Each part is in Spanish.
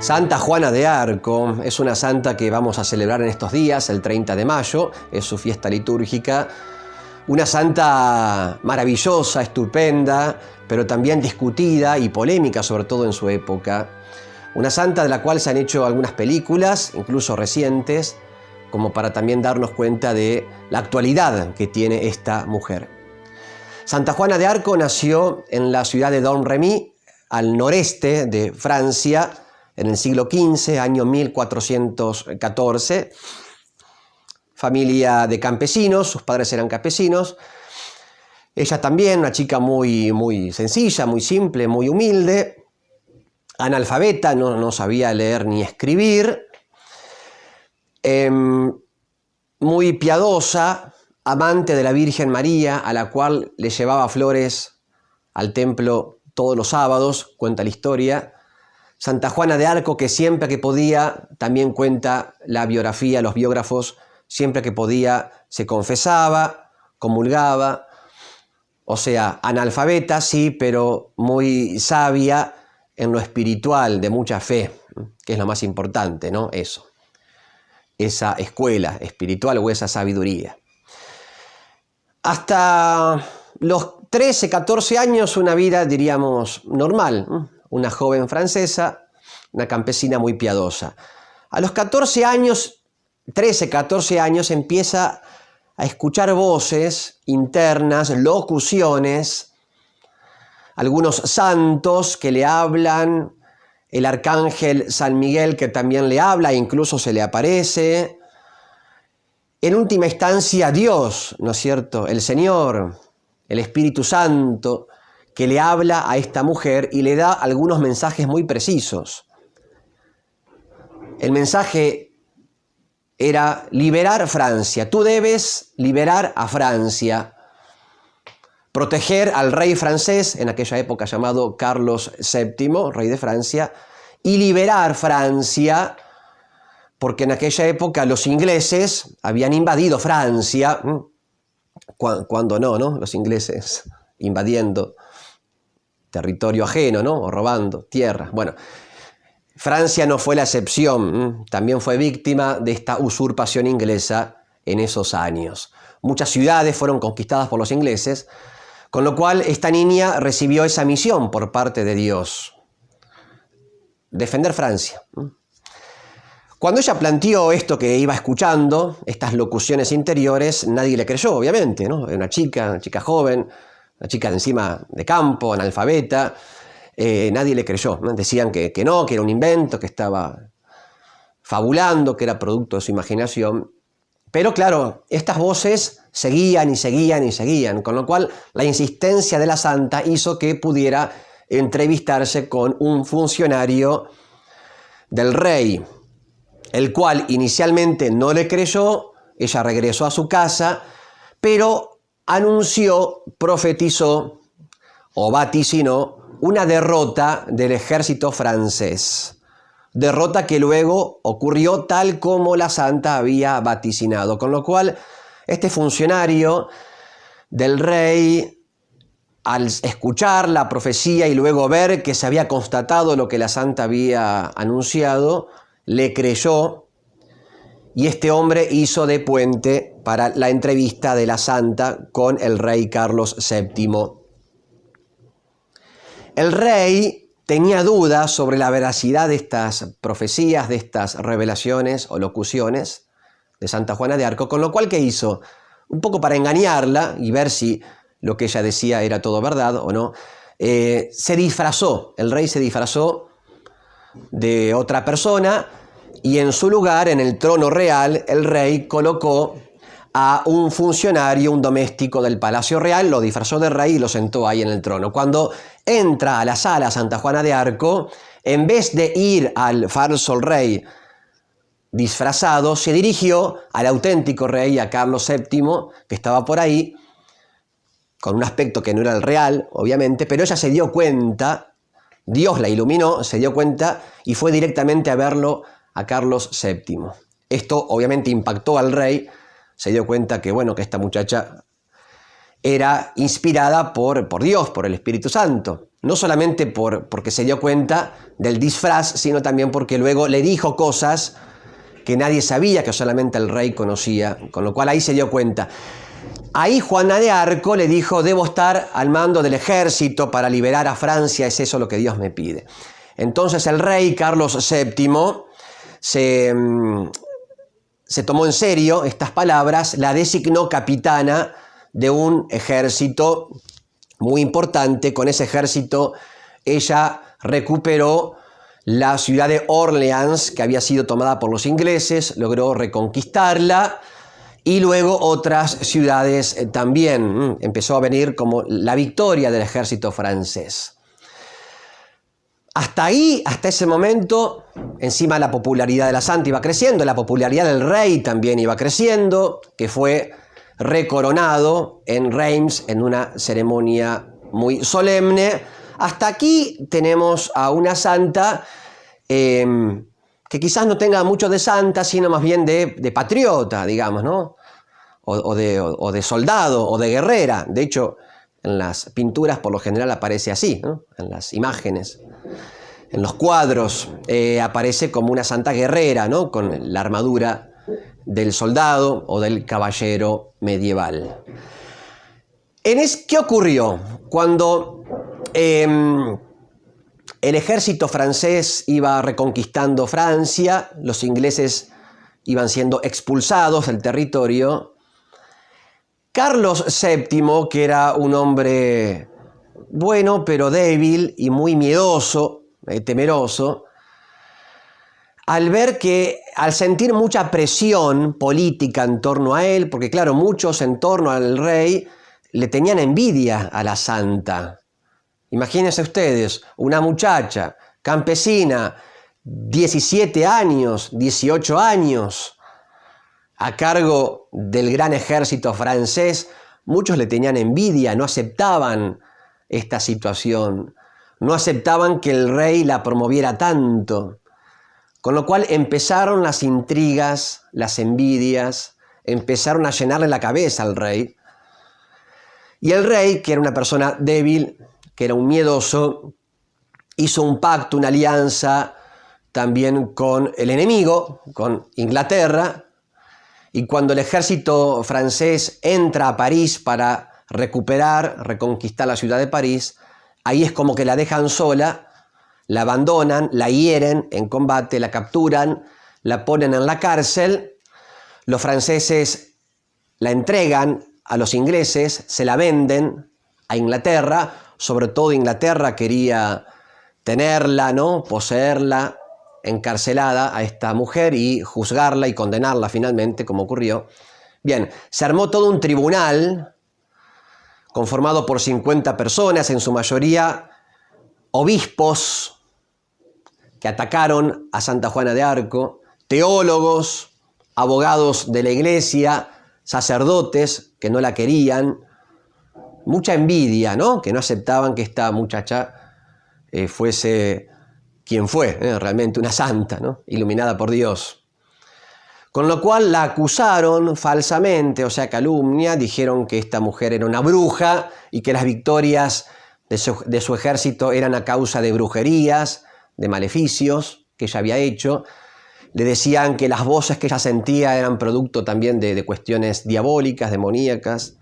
Santa Juana de Arco es una santa que vamos a celebrar en estos días, el 30 de mayo, es su fiesta litúrgica. Una santa maravillosa, estupenda, pero también discutida y polémica, sobre todo en su época. Una santa de la cual se han hecho algunas películas, incluso recientes, como para también darnos cuenta de la actualidad que tiene esta mujer. Santa Juana de Arco nació en la ciudad de Domremy, al noreste de Francia, en el siglo XV, año 1414. Familia de campesinos, sus padres eran campesinos. Ella también, una chica muy sencilla, muy simple, muy humilde, analfabeta, no sabía leer ni escribir, muy piadosa, amante de la Virgen María, a la cual le llevaba flores al templo todos los sábados, cuenta la historia. Santa Juana de Arco, que siempre que podía, también cuenta la biografía, los biógrafos, siempre que podía se confesaba, comulgaba, o sea, analfabeta, sí, pero muy sabia en lo espiritual, de mucha fe, que es lo más importante, ¿no? Eso, esa escuela espiritual o esa sabiduría. Hasta los 13, 14 años, una vida, diríamos, normal, una joven francesa, una campesina muy piadosa. A los 14 años, 13, 14 años, empieza a escuchar voces internas, locuciones, algunos santos que le hablan, el arcángel San Miguel que también le habla, incluso se le aparece. En última instancia, Dios, ¿no es cierto?, el Señor, el Espíritu Santo, que le habla a esta mujer y le da algunos mensajes muy precisos. El mensaje era liberar Francia. Tú debes liberar a Francia, proteger al rey francés, en aquella época llamado Carlos VII, rey de Francia, y liberar Francia, porque en aquella época los ingleses habían invadido Francia. Cuando no, los ingleses invadiendo territorio ajeno, ¿no? O robando tierras. Bueno, Francia no fue la excepción, también fue víctima de esta usurpación inglesa en esos años. Muchas ciudades fueron conquistadas por los ingleses, con lo cual esta niña recibió esa misión por parte de Dios: defender Francia. Cuando ella planteó esto que iba escuchando, estas locuciones interiores, nadie le creyó, obviamente, ¿no? Una chica joven, una chica encima de campo, analfabeta, nadie le creyó, ¿no? Decían que no, que era un invento, que estaba fabulando, que era producto de su imaginación. Pero claro, estas voces seguían y seguían y seguían, con lo cual la insistencia de la santa hizo que pudiera entrevistarse con un funcionario del rey, el cual inicialmente no le creyó. Ella regresó a su casa, pero anunció, profetizó o vaticinó una derrota del ejército francés. Derrota que luego ocurrió tal como la santa había vaticinado. Con lo cual, este funcionario del rey, al escuchar la profecía y luego ver que se había constatado lo que la santa había anunciado, le creyó, y este hombre hizo de puente para la entrevista de la santa con el rey Carlos VII. El rey tenía dudas sobre la veracidad de estas profecías, de estas revelaciones o locuciones de Santa Juana de Arco, con lo cual, ¿qué hizo? Un poco para engañarla y ver si lo que ella decía era todo verdad o no, se disfrazó, el rey se disfrazó de otra persona, y en su lugar, en el trono real, el rey colocó a un funcionario, un doméstico del Palacio Real, lo disfrazó de rey y lo sentó ahí en el trono. Cuando entra a la sala Santa Juana de Arco, en vez de ir al falso rey disfrazado, se dirigió al auténtico rey, a Carlos VII, que estaba por ahí, con un aspecto que no era el real, obviamente, pero ella se dio cuenta, Dios la iluminó, se dio cuenta y fue directamente a verlo a Carlos VII. Esto obviamente impactó al rey, se dio cuenta que, bueno, que esta muchacha era inspirada por Dios, por el Espíritu Santo. no solamente porque se dio cuenta del disfraz, sino también porque luego le dijo cosas que nadie sabía, que solamente el rey conocía, con lo cual ahí se dio cuenta. Ahí Juana de Arco le dijo: debo estar al mando del ejército para liberar a Francia, es eso lo que Dios me pide. Entonces el rey Carlos VII se tomó en serio estas palabras, la designó capitana de un ejército muy importante. Con ese ejército ella recuperó la ciudad de Orleans, que había sido tomada por los ingleses, logró reconquistarla, y luego otras ciudades también. Empezó a venir como la victoria del ejército francés. Hasta ahí, hasta ese momento, encima la popularidad de la santa iba creciendo, la popularidad del rey también iba creciendo, que fue recoronado en Reims en una ceremonia muy solemne. Hasta aquí tenemos a una santa que quizás no tenga mucho de santa, sino más bien de patriota, digamos, ¿no? O de soldado, o de guerrera. De hecho, en las pinturas por lo general aparece así, ¿no? En las imágenes, en los cuadros, aparece como una santa guerrera, ¿no? Con la armadura del soldado o del caballero medieval. ¿Qué ocurrió? Cuando el ejército francés iba reconquistando Francia, los ingleses iban siendo expulsados del territorio, Carlos VII, que era un hombre bueno pero débil y muy miedoso, temeroso, al sentir mucha presión política en torno a él, porque claro, muchos en torno al rey le tenían envidia a la santa. Imagínense ustedes, una muchacha campesina, 17 años, 18 años, a cargo del gran ejército francés. Muchos le tenían envidia, no aceptaban esta situación, no aceptaban que el rey la promoviera tanto. Con lo cual empezaron las intrigas, las envidias, empezaron a llenarle la cabeza al rey. Y el rey, que era una persona débil, que era un miedoso, hizo un pacto, una alianza también con el enemigo, con Inglaterra, y cuando el ejército francés entra a París para reconquistar la ciudad de París, ahí es como que la dejan sola, la abandonan, la hieren en combate, la capturan, la ponen en la cárcel, los franceses la entregan a los ingleses, se la venden a Inglaterra. Sobre todo Inglaterra quería tenerla, ¿no? Poseerla, encarcelada a esta mujer y juzgarla y condenarla finalmente, como ocurrió. Bien, se armó todo un tribunal conformado por 50 personas, en su mayoría obispos que atacaron a Santa Juana de Arco, teólogos, abogados de la iglesia, sacerdotes que no la querían. Mucha envidia, ¿no? Que no aceptaban que esta muchacha fuese quien fue, realmente una santa, ¿no? Iluminada por Dios. Con lo cual la acusaron falsamente, o sea, calumnia, dijeron que esta mujer era una bruja y que las victorias de su ejército eran a causa de brujerías, de maleficios que ella había hecho. Le decían que las voces que ella sentía eran producto también de cuestiones diabólicas, demoníacas,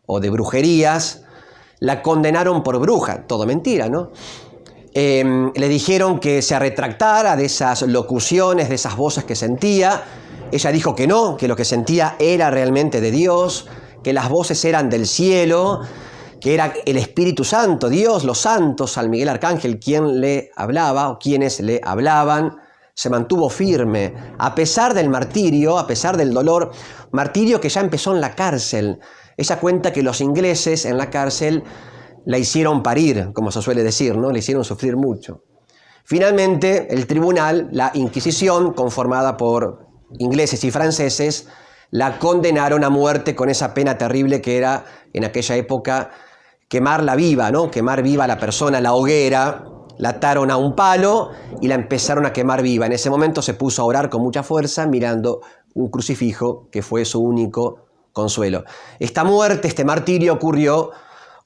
o de brujerías. La condenaron por bruja, todo mentira, ¿no? Le dijeron que se retractara de esas locuciones, de esas voces que sentía. Ella dijo que no, que lo que sentía era realmente de Dios, que las voces eran del cielo, que era el Espíritu Santo, Dios, los santos, San Miguel Arcángel, quien le hablaba o quienes le hablaban. Se mantuvo firme, a pesar del martirio, a pesar del dolor, martirio que ya empezó en la cárcel. Ella cuenta que los ingleses en la cárcel la hicieron parir, como se suele decir, ¿no? Le hicieron sufrir mucho. Finalmente, el tribunal, la Inquisición, conformada por ingleses y franceses, la condenaron a muerte con esa pena terrible que era, en aquella época, quemarla viva, ¿no? Quemar viva a la persona, la hoguera. La ataron a un palo y la empezaron a quemar viva. En ese momento se puso a orar con mucha fuerza mirando un crucifijo que fue su único consuelo. Esta muerte, este martirio ocurrió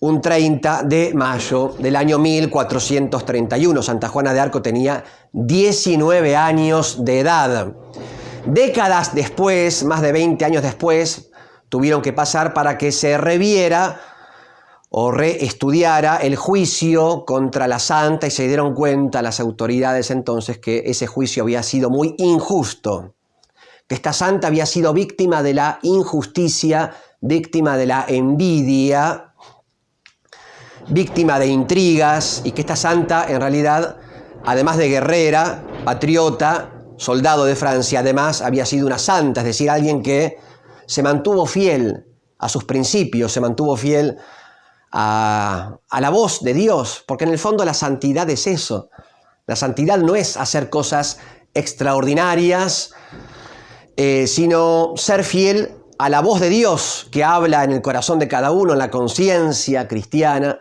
un 30 de mayo del año 1431. Santa Juana de Arco tenía 19 años de edad. Décadas después, más de 20 años después, tuvieron que pasar para que se reviera o reestudiara el juicio contra la santa y se dieron cuenta las autoridades entonces que ese juicio había sido muy injusto, que esta santa había sido víctima de la injusticia, víctima de la envidia, víctima de intrigas, y que esta santa en realidad, además de guerrera, patriota, soldado de Francia, además había sido una santa, es decir, alguien que se mantuvo fiel a sus principios, se mantuvo fiel a la voz de Dios, porque en el fondo la santidad es eso. La santidad no es hacer cosas extraordinarias, sino ser fiel a la voz de Dios que habla en el corazón de cada uno, en la conciencia cristiana.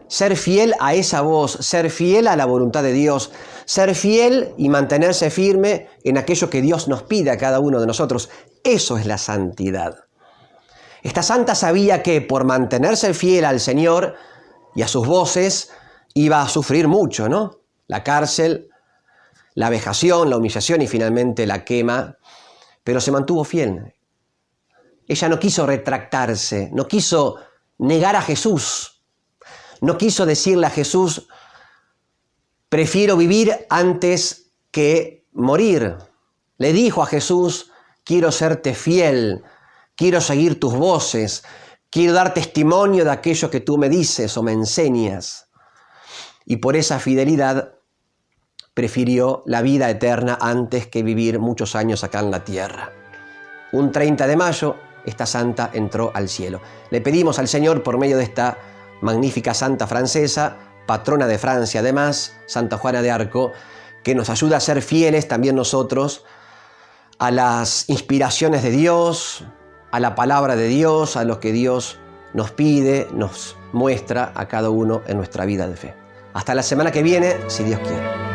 Ser fiel a esa voz, ser fiel a la voluntad de Dios, ser fiel y mantenerse firme en aquello que Dios nos pide a cada uno de nosotros. Eso es la santidad. Esta santa sabía que por mantenerse fiel al Señor y a sus voces iba a sufrir mucho, ¿no? La cárcel, la vejación, la humillación y finalmente la quema, pero se mantuvo fiel. Ella no quiso retractarse, no quiso negar a Jesús, no quiso decirle a Jesús, prefiero vivir antes que morir. Le dijo a Jesús, quiero serte fiel, quiero seguir tus voces, quiero dar testimonio de aquello que tú me dices o me enseñas. Y por esa fidelidad prefirió la vida eterna antes que vivir muchos años acá en la tierra. Un 30 de mayo, esta santa entró al cielo. Le pedimos al Señor, por medio de esta magnífica santa francesa, patrona de Francia además, Santa Juana de Arco, que nos ayude a ser fieles también nosotros a las inspiraciones de Dios, a la palabra de Dios, a lo que Dios nos pide, nos muestra a cada uno en nuestra vida de fe. Hasta la semana que viene, si Dios quiere.